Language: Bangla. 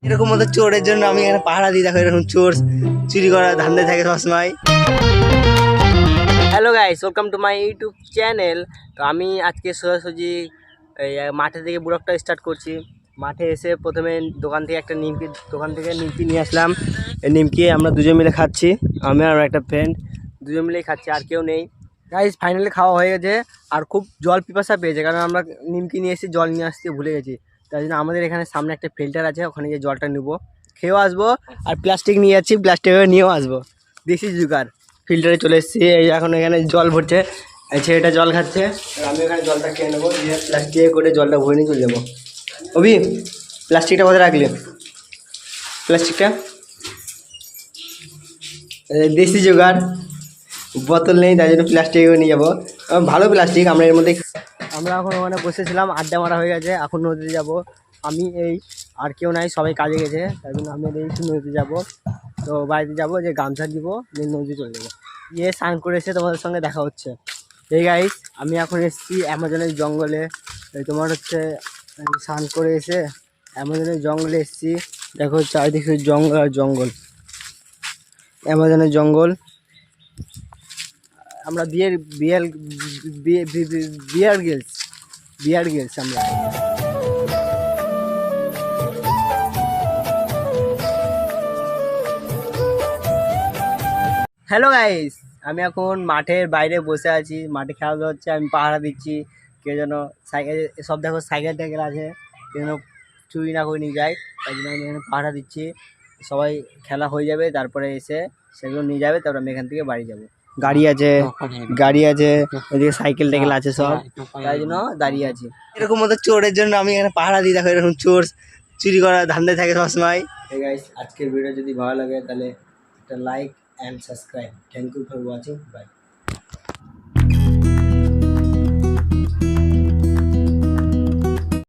এরকম মতো চোরের জন্য আমি এখানে পাহারা দিই। দেখো এরকম চোর চুরি করার ধান্দায় থাকে সবসময়। Hello guys, welcome to my YouTube channel. তো আমি আজকে সোজাসুজি এই মাঠে থেকে ব্লগটা স্টার্ট করছি। মাঠে এসে প্রথমে দোকান থেকে নিমকি নিয়ে আসলাম। এই নিমকি আমরা দুজন মিলে খাচ্ছি, আমি আর একটা ফ্রেন্ড দুজন মিলেই খাচ্ছি, আর কেউ নেই। গাইস ফাইনালি খাওয়া হয়ে গেছে, আর খুব জল পিপাসা পেয়েছে, কারণ আমরা নিমকি নিয়ে এসে জল নিয়ে আসতে ভুলে গেছি। তাই জন্য আমাদের এখানে সামনে একটা ফিল্টার আছে, ওখানে গিয়ে জলটা নেবো, খেয়েও আসবো। আর প্লাস্টিক নিয়ে যাচ্ছি, প্লাস্টিক নিয়েও আসবো। দেশি জুগার। ফিল্টারে চলে এসেছি, এই এখন এখানে জল ভরছে, এই ছেলেটা জল খাচ্ছে, আর আমি এখানে জলটা খেয়ে নেবো, দিয়ে প্লাস্টিকে করে জলটা ভরে নিয়ে চলে যাবো। অভি, প্লাস্টিকটা কোথায় রাখলে? প্লাস্টিকটা দেশি জোগাড়, বোতল নেই, তাই জন্য প্লাস্টিকও নিয়ে যাবো। ভালো প্লাস্টিক, আমরা এর মধ্যে আমরা এখন ওখানে বসেছিলাম, আড্ডা মারা হয়ে গেছে, এখন নদীতে যাব। আমি এই আর কেউ নাই, সবাই কাজে গেছে, তাই জন্য আমি এই নদীতে যাব। তো বাড়িতে যাব, যে গামছা দিব, যে নদীতে চলে যাবো। গিয়ে স্নান করে এসে তোমাদের সঙ্গে দেখা হচ্ছে। এই গাইস, আমি এখন এসেছি অ্যামাজনের জঙ্গলে। এই তোমার হচ্ছে স্নান করে এসে অ্যামাজনের জঙ্গলে এসেছি। দেখো চারিদিকে জঙ্গল আর জঙ্গল, অ্যামাজনের জঙ্গল। আমরা বিয়ার গিলস আমরা। হ্যালো গাইস, আমি এখন মাঠের বাইরে বসে আছি, মাঠে খেলাধুলা হচ্ছে, আমি পাহারা দিচ্ছি। কেউ যেন সাইকেল, সব দেখো সাইকেল টাইকেল আছে, কেউ যেন চুরি না করে নিয়ে যায়, তাই জন্য আমি এখানে পাহারা দিচ্ছি। সবাই খেলা হয়ে যাবে, তারপরে এসে সেগুলো নিয়ে যাবে, তারপরে আমি এখান থেকে বাড়ি যাবো। গাড়ি আছে ওইদিকে, সাইকেল টাইকেল আছে সব, তাই জন্য দাঁড়িয়ে আছি। এরকম মতো চোরের জন্য আমি এখানে পাহারা দিই। দেখো এরকম চোর চুরি করার ধান্দায় থাকে সবসময়। গাইস, আজকের ভিডিও যদি ভালো লাগে তাহলে একটা like and subscribe. Thank you for watching. Bye.